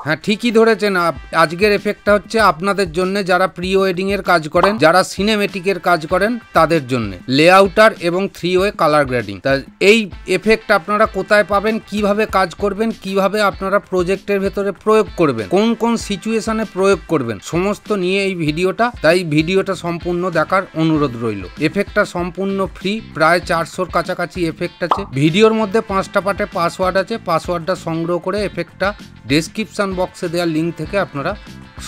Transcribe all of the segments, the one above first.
হ্যাঁ, ঠিকই ধরেছেন। আজকের এফেক্টটা হচ্ছে আপনাদের জন্য, যারা প্রি ওয়েডিং এর কাজ করেন, যারা সিনেমেটিকের কাজ করেন, তাদের জন্য লেআউটার এবং 3-ওয়ে কালার গ্রেডিং। তা এই এফেক্ট আপনারা কোথায় পাবেন, কিভাবে কাজ করবেন, কিভাবে আপনারা প্রজেক্টের ভেতরে প্রয়োগ করবেন, কোন কোন সিচুয়েশনে প্রয়োগ করবেন, সমস্ত নিয়ে এই ভিডিওটা। তাই ভিডিওটা সম্পূর্ণ দেখার অনুরোধ রইল। এফেক্টটা সম্পূর্ণ ফ্রি, প্রায় 400-র কাছাকাছি এফেক্ট আছে। ভিডিওর মধ্যে 5টা পার্টে পাসওয়ার্ড আছে। পাসওয়ার্ডটা সংগ্রহ করে এফেক্টটা ডেসক্রিপশন বক্সে দেওয়া লিঙ্ক থেকে আপনারা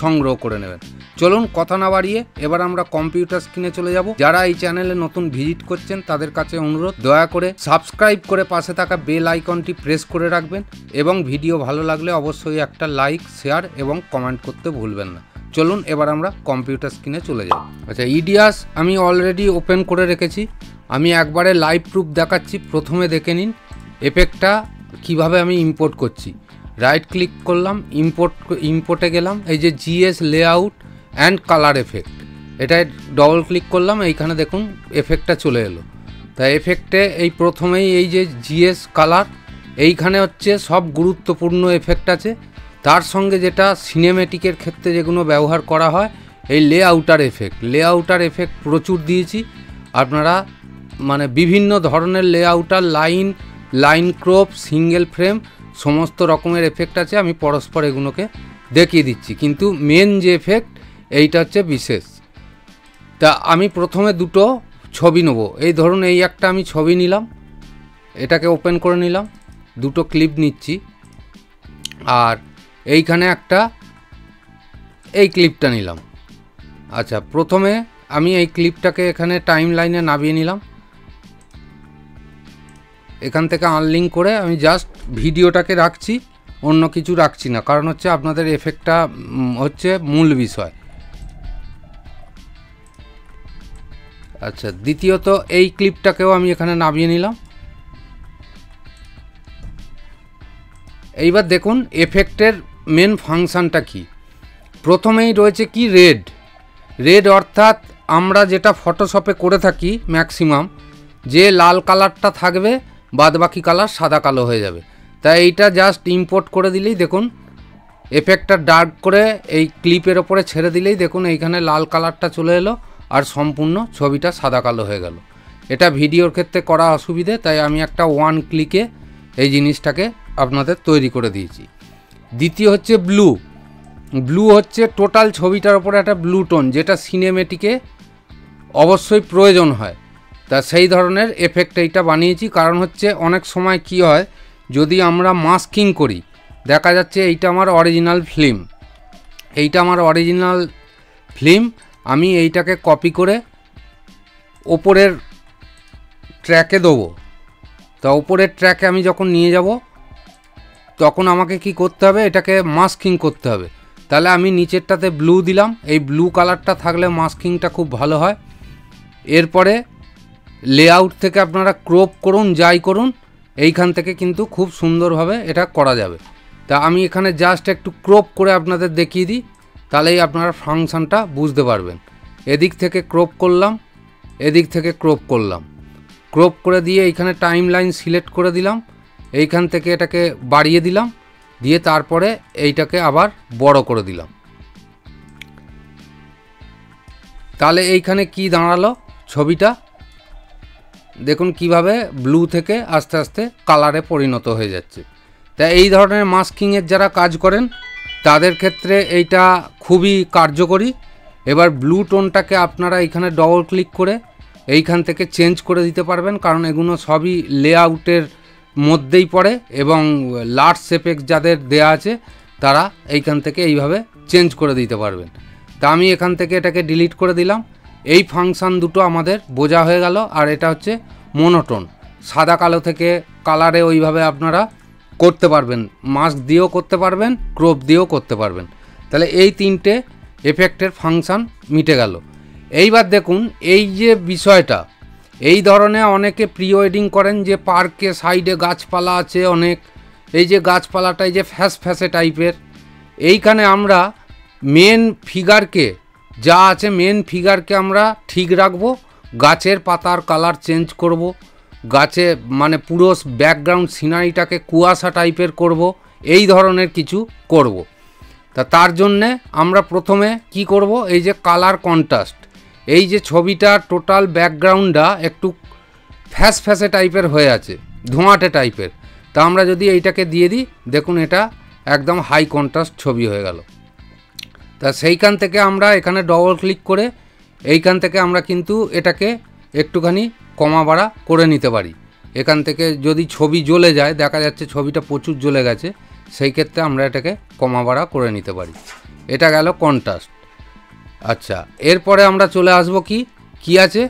সংগ্রহ করে নেবেন। চলুন কথা না বাড়িয়ে এবার আমরা কম্পিউটার স্ক্রিনে চলে যাব। যারা এই চ্যানেলে নতুন ভিজিট করছেন তাদের কাছে অনুরোধ, দয়া করে সাবস্ক্রাইব করে পাশে থাকা বেল আইকনটি প্রেস করে রাখবেন এবং ভিডিও ভালো লাগলে অবশ্যই একটা লাইক, শেয়ার এবং কমেন্ট করতে ভুলবেন না। চলুন এবার আমরা কম্পিউটার স্ক্রিনে চলে যাব। আচ্ছা, ইডিয়াস আমি অলরেডি ওপেন করে রেখেছি। আমি একবারে লাইভ প্রুফ দেখাচ্ছি। প্রথমে দেখে নিন এফেক্টটা কিভাবে আমি ইম্পোর্ট করছি। রাইট ক্লিক করলাম, ইম্পোর্টে গেলাম, এই যে GS layout and colour effect, এটায় ডবল ক্লিক করলাম। এইখানে দেখুন এফেক্টটা চলে এলো। তা এফেক্টে এই প্রথমেই এই যে জিএস কালার, এইখানে হচ্ছে সব গুরুত্বপূর্ণ এফেক্ট আছে। তার সঙ্গে যেটা সিনেমেটিকের ক্ষেত্রে যেগুলো ব্যবহার করা হয়, এই লেআউটার এফেক্ট প্রচুর দিয়েছি। আপনারা মানে বিভিন্ন ধরনের লেআউটার, লাইন ক্রপ, সিঙ্গেল ফ্রেম, সমস্ত রকমের এফেক্ট আছে। আমি পরস্পর এগুলোকে দেখিয়ে দিচ্ছি, কিন্তু মেন যে এফেক্ট এইটা হচ্ছে বিশেষ। তা আমি প্রথমে দুটো ছবি নেব। এই ধরুন এই একটা আমি ছবি নিলাম, এটাকে ওপেন করে নিলাম, দুটো ক্লিপ নিচ্ছি। আর এইখানে একটা এই ক্লিপটা নিলাম। আচ্ছা, প্রথমে আমি এই ক্লিপটাকে এখানে টাইম লাইনে নামিয়ে নিলাম। এখান থেকে আনলিঙ্ক করে আমি জাস্ট ভিডিওটাকে রাখছি, অন্য কিছু রাখছি না, কারণ হচ্ছে আপনাদের এফেক্টটা হচ্ছে মূল বিষয়। আচ্ছা, দ্বিতীয়ত এই ক্লিপটাকেও আমি এখানে নামিয়ে নিলাম। এইবার দেখুন এফেক্টের মেন ফাংশানটা কি। প্রথমেই রয়েছে কি রেড, অর্থাৎ আমরা যেটা ফটোশপে করে থাকি ম্যাক্সিমাম, যে লাল কালারটা থাকবে, বাদবাকি কালার সাদা কালো হয়ে যাবে। তাই এইটা জাস্ট ইম্পোর্ট করে দিলেই দেখুন এফেক্টটা ডার্ক করে এই ক্লিপের ওপরে ছেড়ে দিলেই দেখুন এইখানে লাল কালারটা চলে এলো আর সম্পূর্ণ ছবিটা সাদা কালো হয়ে গেল। এটা ভিডিওর ক্ষেত্রে করা অসুবিধে, তাই আমি একটা ওয়ান ক্লিকে এই জিনিসটাকে আপনাদের তৈরি করে দিয়েছি। দ্বিতীয় হচ্ছে ব্লু হচ্ছে টোটাল ছবিটার ওপরে একটা ব্লু টোন, যেটা সিনেমেটিকে অবশ্যই প্রয়োজন হয়। তা সেই ধরনের এফেক্ট এইটা বানিয়েছি। কারণ হচ্ছে অনেক সময় কি হয়, যদি আমরা মাস্কিং করি, দেখা যাচ্ছে এইটা আমার অরিজিনাল ফিল্ম, আমি এইটাকে কপি করে ওপরের ট্র্যাকে দেবো। তা ওপরের ট্র্যাকে আমি যখন নিয়ে যাব, তখন আমাকে কি করতে হবে, এটাকে মাস্কিং করতে হবে। তাহলে আমি নিচেরটাতে ব্লু দিলাম, এই ব্লু কালারটা থাকলে মাস্কিংটা খুব ভালো হয়। এরপরে লেআউট থেকে আপনারা ক্রপ করুন, যাই করুন, এইখান থেকে কিন্তু খুব সুন্দরভাবে এটা করা যাবে। তা আমি এখানে জাস্ট একটু ক্রপ করে আপনাদের দেখিয়ে দিই, তাহলেই আপনারা ফাংশনটা বুঝতে পারবেন। এদিক থেকে ক্রপ করলাম, এদিক থেকে ক্রপ করলাম, ক্রপ করে দিয়ে এইখানে টাইম লাইন সিলেক্ট করে দিলাম, এইখান থেকে এটাকে বাড়িয়ে দিলাম, দিয়ে তারপরে এইটাকে আবার বড় করে দিলাম। তাহলে এইখানে কি দাঁড়ালো, ছবিটা দেখুন কিভাবে ব্লু থেকে আস্তে আস্তে কালারে পরিণত হয়ে যাচ্ছে। তা এই ধরনের মাস্কিংয়ের যারা কাজ করেন তাদের ক্ষেত্রে এইটা খুবই কার্যকরী। এবার ব্লু টোনটাকে আপনারা এখানে ডবল ক্লিক করে এইখান থেকে চেঞ্জ করে দিতে পারবেন, কারণ এগুলো সবই লেআউটের মধ্যেই পড়ে এবং লার্জ এফেক্ট যাদের দেয়া আছে তারা এইখান থেকে এইভাবে চেঞ্জ করে দিতে পারবেন। তা আমি এখান থেকে এটাকে ডিলিট করে দিলাম। এই ফাংশান দুটো আমাদের বোঝা হয়ে গেল। আর এটা হচ্ছে মোনোটোন, সাদা কালো থেকে কালারে ওইভাবে আপনারা করতে পারবেন, মাস্ক দিয়েও করতে পারবেন, ক্রপ দিয়েও করতে পারবেন। তাহলে এই তিনটে এফেক্টের ফাংশান মিটে গেল। এইবার দেখুন এই যে বিষয়টা, এই ধরনের অনেকে প্রি ওয়েডিং করেন যে পার্কে সাইডে গাছপালা আছে অনেক, এই যে গাছপালাটা এই যে ফ্যাসে টাইপের, এইখানে আমরা মেন ফিগারকে যা আছে মেন ফিগারকে আমরা ঠিক রাখবো, গাছের পাতার কালার চেঞ্জ করব, গাছে মানে পুরো ব্যাকগ্রাউন্ড সিনারিটাকে কুয়াশা টাইপের করব, এই ধরনের কিছু করব। তার জন্যে আমরা প্রথমে কি করব, এই যে কালার কন্ট্রাস্ট, এই যে ছবিটা টোটাল ব্যাকগ্রাউন্ডটা একটু ফ্যাসে টাইপের হয়ে আছে, ধোঁয়াটে টাইপের। তা আমরা যদি এইটাকে দিয়ে দিই, দেখুন এটা একদম হাই কন্ট্রাস্ট ছবি হয়ে গেল। তা সেইখান থেকে আমরা এখানে ডবল ক্লিক করে এইখান থেকে আমরা কিন্তু এটাকে একটুখানি কমা বাড়া করে নিতে পারি। এখান থেকে যদি ছবি জ্বলে যায়, দেখা যাচ্ছে ছবিটা প্রচুর জ্বলে গেছে, সেই ক্ষেত্রে আমরা এটাকে কমা বাড়া করে নিতে পারি। এটা গেল কন্ট্রাস্ট। আচ্ছা, এরপরে আমরা চলে আসব কি আছে,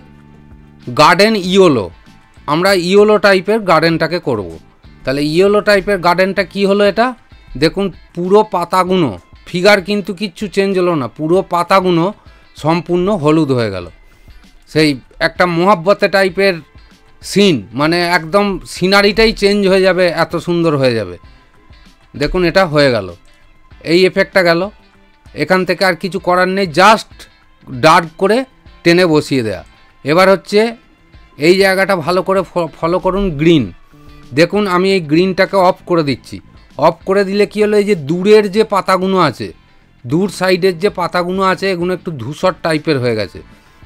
গার্ডেন ইয়েলো। আমরা ইয়েলো টাইপের গার্ডেনটাকে করব। তাহলে ইয়েলো টাইপের গার্ডেনটা কি হলো, এটা দেখুন পুরো পাতাগুলো, ফিগার কিন্তু কিচ্ছু চেঞ্জ হলো না, পুরো পাতাগুলো সম্পূর্ণ হলুদ হয়ে গেল। সেই একটা মোহাব্বতে টাইপের সিন, মানে একদম সিনারিটাই চেঞ্জ হয়ে যাবে, এত সুন্দর হয়ে যাবে। দেখুন এটা হয়ে গেল, এই এফেক্টটা গেল। এখান থেকে আর কিছু করার নেই, জাস্ট ডার্ক করে টেনে বসিয়ে দেয়া। এবার হচ্ছে এই জায়গাটা ভালো করে ফলো করুন, গ্রিন। দেখুন আমি এই গ্রিনটাকে অফ করে দিচ্ছি। অফ করে দিলে কি হলো, এই যে দূরের যে পাতাগুলো আছে, দূর সাইডের যে পাতাগুলো আছে, এগুলো একটু ধূসর টাইপের হয়ে গেছে।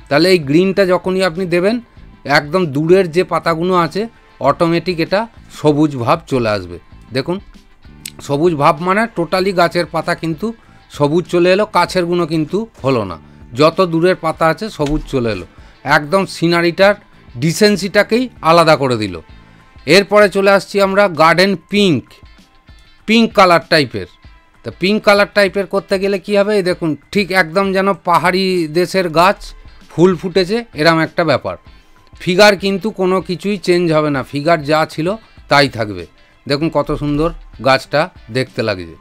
তাহলে এই গ্রিনটা যখনই আপনি দেবেন, একদম দূরের যে পাতাগুলো আছে অটোমেটিক এটা সবুজ ভাব চলে আসবে। দেখুন সবুজ ভাব মানে টোটালি গাছের পাতা কিন্তু সবুজ চলে এলো, কাছেরগুলো কিন্তু হলো না, যত দূরের পাতা আছে সবুজ চলে এলো, একদম সিনারিটার ডিসেন্সিটাকেই আলাদা করে দিল। এরপরে চলে আসছি আমরা গার্ডেন পিঙ্ক কালার টাইপের। তো পিঙ্ক কালার টাইপের করতে গেলে কি হবে, দেখুন ঠিক একদম যেন পাহাড়ি দেশের গাছ ফুল ফুটেছে এরম একটা ব্যাপার। ফিগার কিন্তু কোনো কিছুই চেঞ্জ হবে না, ফিগার যা ছিল তাই থাকবে। দেখুন কত সুন্দর গাছটা দেখতে লাগছে।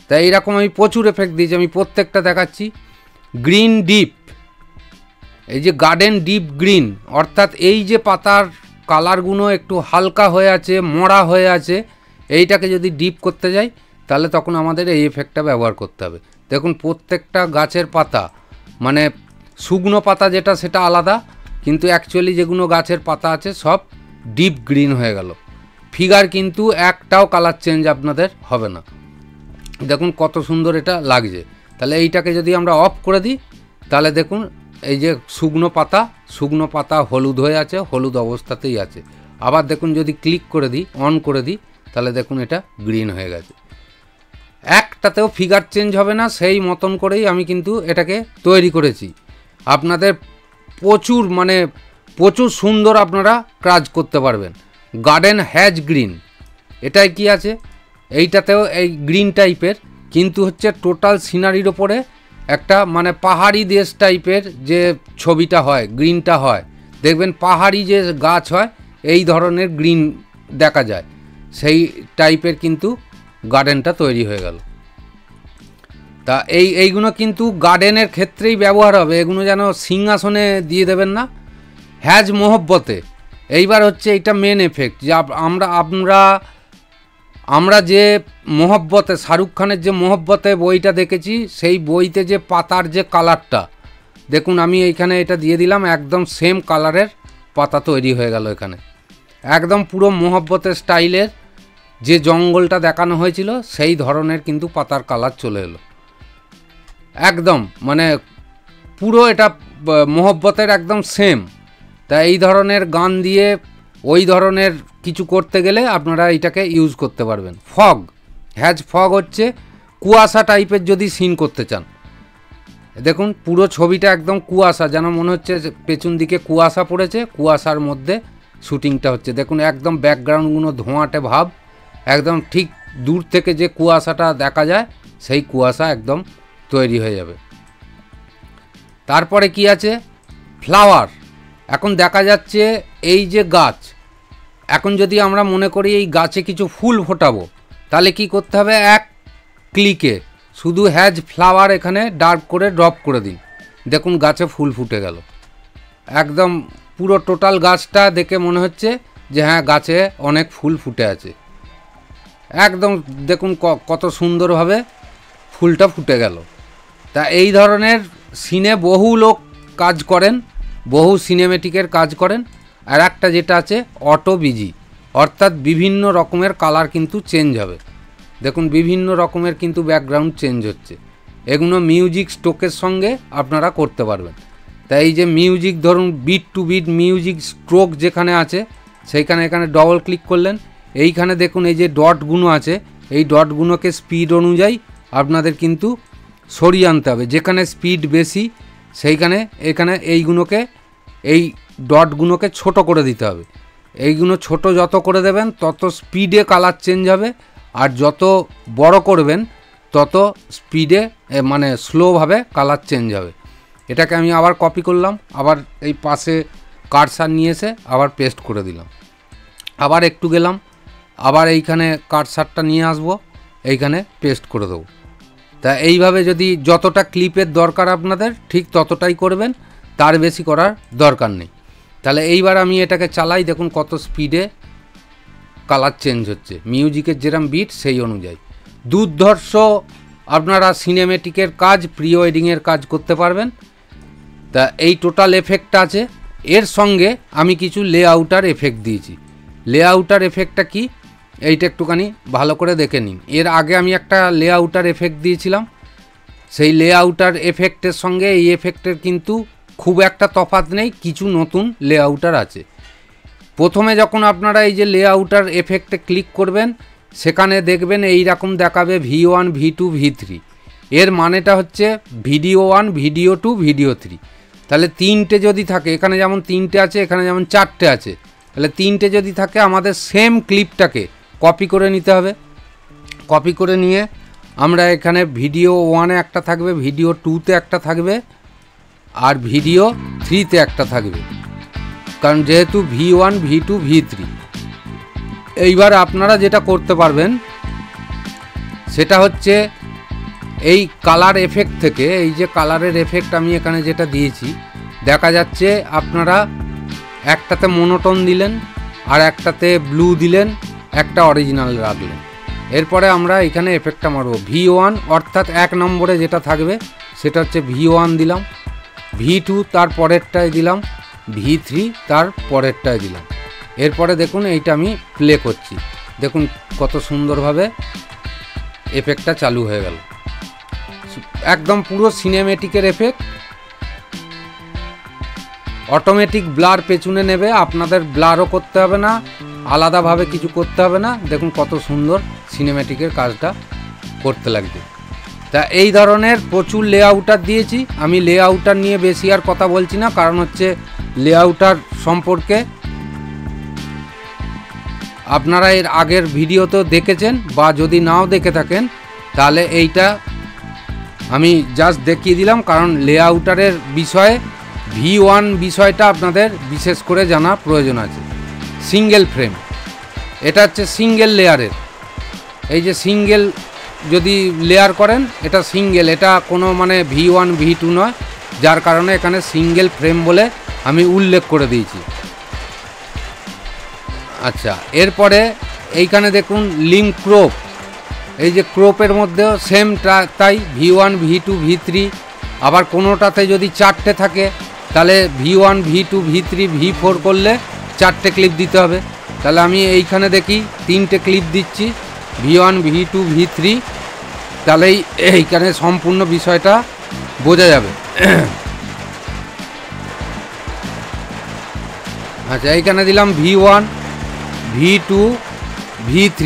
তাই এইরকম আমি প্রচুর এফেক্ট দিয়েছি, আমি প্রত্যেকটা দেখাচ্ছি। গ্রিন ডিপ, এই যে গার্ডেন ডিপ গ্রিন, অর্থাৎ এই যে পাতার কালারগুলো একটু হালকা হয়ে আছে, মরা হয়ে আছে, এইটাকে যদি ডিপ করতে যাই তাহলে তখন আমাদের এই এফেক্টটা ব্যবহার করতে হবে। দেখুন প্রত্যেকটা গাছের পাতা, মানে শুকনো পাতা যেটা সেটা আলাদা, কিন্তু অ্যাকচুয়ালি যেগুলো গাছের পাতা আছে সব ডিপ গ্রিন হয়ে গেল। ফিগার কিন্তু একটাও কালার চেঞ্জ আপনাদের হবে না। দেখুন কত সুন্দর এটা লাগছে। তাহলে এইটাকে যদি আমরা অফ করে দিই, তাহলে দেখুন এই যে শুকনো পাতা হলুদ হয়ে আছে, হলুদ অবস্থাতেই আছে। আবার দেখুন যদি ক্লিক করে দিই, অন করে দিই, তাহলে দেখুন এটা গ্রিন হয়ে গেছে। একটাতেও ফিগার চেঞ্জ হবে না, সেই মতন করেই আমি কিন্তু এটাকে তৈরি করেছি। আপনাদের প্রচুর সুন্দর আপনারা কাজ করতে পারবেন। গার্ডেন হ্যাজ গ্রিন, এটাই কি আছে, এইটাতেও এই গ্রিন টাইপের, কিন্তু হচ্ছে টোটাল সিনারির ওপরে একটা মানে পাহাড়ি দেশ টাইপের যে ছবিটা হয়, গ্রিনটা হয়, দেখবেন পাহাড়ি যে গাছ হয় এই ধরনের গ্রিন দেখা যায়, সেই টাইপের কিন্তু গার্ডেনটা তৈরি হয়ে গেল। তা এইগুলো কিন্তু গার্ডেনের ক্ষেত্রেই ব্যবহার হবে, এগুলো যেন সিংহাসনে দিয়ে দেবেন না। হ্যাজ মোহব্বতে, এইবার হচ্ছে এইটা মেন এফেক্ট, যে আমরা যে মোহব্বতে, শাহরুখ খানের যে মোহব্বতে বইটা দেখেছি, সেই বইতে যে পাতার যে কালারটা, দেখুন আমি এইখানে এটা দিয়ে দিলাম, একদম সেম কালারের পাতা তৈরি হয়ে গেল এখানে। একদম পুরো মোহব্বতের স্টাইলের যে জঙ্গলটা দেখানো হয়েছিল সেই ধরনের কিন্তু পাতার কালার চলে এলো, একদম মানে পুরো এটা মোহব্বতের একদম সেম। তা এই ধরনের গান দিয়ে ওই ধরনের কিছু করতে গেলে আপনারা এটাকে ইউজ করতে পারবেন। হ্যাজ ফগ হচ্ছে কুয়াশা টাইপের যদি সিন করতে চান, দেখুন পুরো ছবিটা একদম কুয়াশা, যেন মনে হচ্ছে পেছন দিকে কুয়াশা পড়েছে, কুয়াশার মধ্যে শুটিংটা হচ্ছে। দেখুন একদম ব্যাকগ্রাউন্ডগুলো ধোঁয়াটে ভাব, একদম ঠিক দূর থেকে যে কুয়াশাটা দেখা যায় সেই কুয়াশা একদম তৈরি হয়ে যাবে। তারপরে কি আছে, ফ্লাওয়ার। এখন দেখা যাচ্ছে এই যে গাছ, এখন যদি আমরা মনে করি এই গাছে কিছু ফুল ফোটাবো, তাহলে কি করতে হবে, এক ক্লিকে শুধু হ্যাজ ফ্লাওয়ার এখানে ডার্ক করে ড্রপ করে দিন, দেখুন গাছে ফুল ফুটে গেল। একদম পুরো টোটাল গাছটা দেখে মনে হচ্ছে যে হ্যাঁ গাছে অনেক ফুল ফুটে আছে, একদম দেখুন কত সুন্দরভাবে ফুলটা ফুটে গেল। তা এই ধরনের সিনে বহু লোক কাজ করেন, বহু সিনেমেটিকের কাজ করেন। আর একটা যেটা আছে অটো বিজি, অর্থাৎ বিভিন্ন রকমের কালার কিন্তু চেঞ্জ হবে। দেখুন বিভিন্ন রকমের কিন্তু ব্যাকগ্রাউন্ড চেঞ্জ হচ্ছে। এগুলো মিউজিক স্ট্রোকের সঙ্গে আপনারা করতে পারবেন। তাই এই যে মিউজিক ধরুন beat to beat music stroke যেখানে আছে সেইখানে এখানে ডবল ক্লিক করলেন, এইখানে দেখুন এই যে ডটগুলো আছে, এই ডটগুলোকে স্পিড অনুযায়ী আপনাদের কিন্তু সরিয়ে আনতে হবে। যেখানে স্পিড বেশি সেইখানে এখানে এইগুলোকে এই ডটগুলোকে ছোট করে দিতে হবে। এইগুলো ছোট যত করে দেবেন তত স্পিডে কালার চেঞ্জ হবে, আর যত বড় করবেন তত স্পিডে মানে স্লোভাবে কালার চেঞ্জ হবে। এটাকে আমি আবার কপি করলাম, আবার এই পাশে কার্সার নিয়ে এসে আবার পেস্ট করে দিলাম। আবার একটু গেলাম, আবার এইখানে কার্সারটা নিয়ে আসব, এইখানে পেস্ট করে দেবো। তা এইভাবে যদি যতটা ক্লিপের দরকার আপনাদের ঠিক ততটাই করবেন, তার বেশি করার দরকার নেই। তাহলে এইবার আমি এটাকে চালাই, দেখুন কত স্পিডে কালার চেঞ্জ হচ্ছে, মিউজিকের যেরকম বিট সেই অনুযায়ী। দুর্ধর্ষ আপনারা সিনেমেটিকের কাজ, প্রি ওয়েডিংয়ের কাজ করতে পারবেন। তা এই টোটাল এফেক্টটা আছে, এর সঙ্গে আমি কিছু লেআউটার এফেক্ট দিয়েছি। লেআউটার এফেক্টটা কি এইটা একটুখানি ভালো করে দেখে নিন। এর আগে আমি একটা লেআউটার এফেক্ট দিয়েছিলাম, সেই লেআউটার এফেক্টের সঙ্গে এই এফেক্টের কিন্তু খুব একটা তফাৎ নেই, কিছু নতুন লেআউটার আছে। প্রথমে যখন আপনারা এই যে লেআউটার এফেক্টে ক্লিক করবেন সেখানে দেখবেন এই রকম দেখাবে V1 V2 V3। এর মানেটা হচ্ছে ভিডিও 1 ভিডিও 2 ভিডিও 3। তাহলে তিনটে যদি থাকে, এখানে যেমন তিনটে আছে এখানে যেমন চারটে আছে, তাহলে তিনটে যদি থাকে আমাদের সেম ক্লিপটাকে কপি করে নিতে হবে। কপি করে নিয়ে আমরা এখানে ভিডিও 1-এ একটা থাকবে, ভিডিও 2-তে একটা থাকবে, আর ভিডিও 3-তে একটা থাকবে, কারণ যেহেতু V1 V2 V3। এইবার আপনারা যেটা করতে পারবেন সেটা হচ্ছে এই কালার এফেক্ট থেকে, এই যে কালারের এফেক্ট আমি এখানে যেটা দিয়েছি দেখা যাচ্ছে, আপনারা একটাতে মোনোটোন দিলেন আর একটাতে ব্লু দিলেন, একটা অরিজিনাল রাখলেন। এরপরে আমরা এখানে এফেক্টটা মারব V1, অর্থাৎ 1 নম্বরে যেটা থাকবে সেটা হচ্ছে V1 দিলাম, V2 তার পরেরটায় দিলাম, V3 তার পরেরটায় দিলাম। এরপরে দেখুন এইটা আমি প্লে করছি, দেখুন কত সুন্দরভাবে এফেক্টটা চালু হয়ে গেল। একদম পুরো সিনেমেটিকের এফেক্ট। অটোমেটিক ব্লার পেছনে নেবে, আপনাদের ব্লারও করতে হবে না, আলাদাভাবে কিছু করতে হবে না। দেখুন কত সুন্দর সিনেমেটিকের কাজটা করতে লাগবে। তা এই ধরনের প্রচুর লেআউটার দিয়েছি আমি। লেআউটার নিয়ে বেশি আর কথা বলছি না, কারণ হচ্ছে লেআউটার সম্পর্কে আপনারা এর আগের ভিডিওতেও দেখেছেন, বা যদি নাও দেখে থাকেন তাহলে এইটা আমি জাস্ট দেখিয়ে দিলাম, কারণ লেআউটারের বিষয়ে V1 বিষয়টা আপনাদের বিশেষ করে জানা প্রয়োজন আছে। সিঙ্গেল ফ্রেম, এটা হচ্ছে সিঙ্গেল লেয়ারের, এই যে সিঙ্গেল যদি লেয়ার করেন এটা সিঙ্গেল, এটা কোনো মানে V1 V2 নয়, যার কারণে এখানে সিঙ্গেল ফ্রেম বলে আমি উল্লেখ করে দিয়েছি। আচ্ছা, এরপরে এইখানে দেখুন লিঙ্ক ক্রপ, এই যে ক্রপের মধ্যেও সেম তাই V1 V2 V3। আবার কোনোটাতে যদি চারটে থাকে তাহলে V1 V2 V3 V4 করলে চারটে ক্লিপ দিতে হবে। তাহলে আমি এইখানে দেখি তিনটে ক্লিপ দিচ্ছি, V1 V2 V3, তাহলেই এইখানে সম্পূর্ণ বিষয়টা বোঝা যাবে। আচ্ছা, এইখানে দিলাম V1 V2 V3।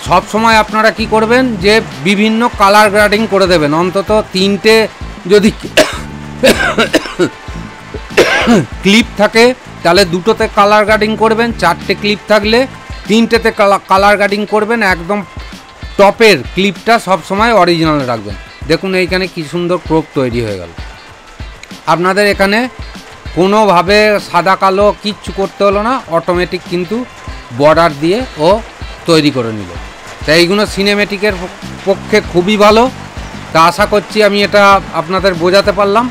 সব সময় আপনারা কি করবেন যে বিভিন্ন কালার গ্রেডিং করে দেবেন, অন্তত তিনটে যদি ক্লিপ থাকে তাহলে দুটোতে কালার গ্রেডিং করবেন, চারটে ক্লিপ থাকলে তিনটেতে কালার গ্রেডিং করবেন। একদম টপের ক্লিপটা সব সময় অরিজিনাল রাখবেন। দেখুন এইখানে কি সুন্দর ক্রপ তৈরি হয়ে গেল। আপনাদের এখানে কোনোভাবে সাদা কালো কিচ্ছু করতে হলো না, অটোমেটিক কিন্তু বর্ডার দিয়ে ও তৈরি করে নিল। তাই এইগুলো সিনেমেটিকের পক্ষে খুবই ভালো। তা আশা করছি আমি এটা আপনাদের বোঝাতে পারলাম।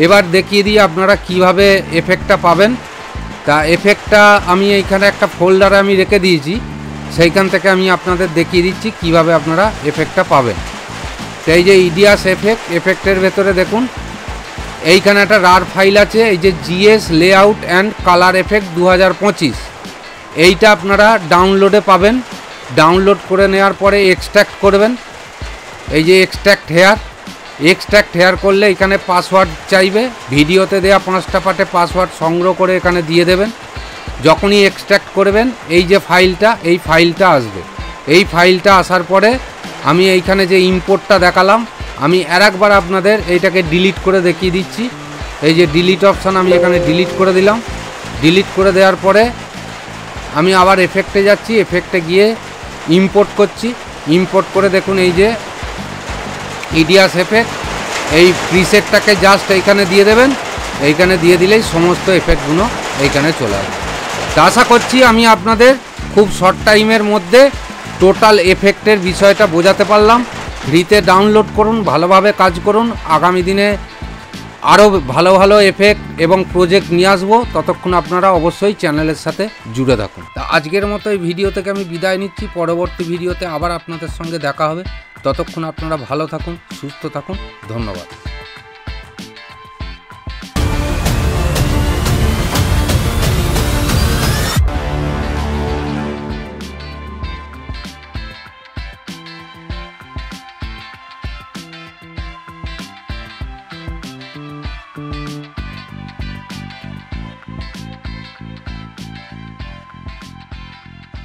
এবার দেখিয়ে দিই আপনারা কিভাবে এফেক্টটা পাবেন। তা এফেক্টটা আমি এইখানে একটা ফোল্ডারে আমি রেখে দিয়েছি, সেইখান থেকে আমি আপনাদের দেখিয়ে দিচ্ছি কিভাবে আপনারা এফেক্টটা পাবেন। তো এই যে ইডিয়াস এফেক্টের ভেতরে দেখুন এইখানে একটা রার ফাইল আছে, এই যে GS layout and colour effect 2025, এইটা আপনারা ডাউনলোডে পাবেন। ডাউনলোড করে নেওয়ার পরে এক্সট্র্যাক্ট করবেন। এই যে এক্সট্র্যাক্ট হেয়ার করলে এখানে পাসওয়ার্ড চাইবে, ভিডিওতে দেওয়া 5টা পার্টে পাসওয়ার্ড সংগ্রহ করে এখানে দিয়ে দেবেন। যখনই এক্সট্র্যাক্ট করবেন এই যে এই ফাইলটা আসবে। এই ফাইলটা আসার পরে আমি এইখানে যে ইম্পোর্টটা দেখালাম, আমি আরেকবার আপনাদের এইটাকে ডিলিট করে দেখিয়ে দিচ্ছি। এই যে ডিলিট অপশান, আমি এখানে ডিলিট করে দিলাম। ডিলিট করে দেওয়ার পরে আমি আবার এফেক্টে যাচ্ছি, এফেক্টে গিয়ে ইম্পোর্ট করছি। ইম্পোর্ট করে দেখুন এই যে ইডিয়াস এফেক্ট, এই প্রিসেটটাকে জাস্ট এইখানে দিয়ে দেবেন। এইখানে দিয়ে দিলেই সমস্ত এফেক্টগুলো এইখানে চলে আসবে। তা আশা করছি আমি আপনাদের খুব শর্ট টাইমের মধ্যে টোটাল এফেক্টের বিষয়টা বোঝাতে পারলাম। ফ্রিতে ডাউনলোড করুন, ভালোভাবে কাজ করুন। আগামী দিনে আরও ভালো ভালো এফেক্ট এবং প্রজেক্ট নিয়ে আসবো। ততক্ষণ আপনারা অবশ্যই চ্যানেলের সাথে জুড়ে থাকুন। তা আজকের মতো এই ভিডিও থেকে আমি বিদায় নিচ্ছি। পরবর্তী ভিডিওতে আবার আপনাদের সঙ্গে দেখা হবে। ততক্ষণ আপনারা ভালো থাকুন, সুস্থ থাকুন। ধন্যবাদ।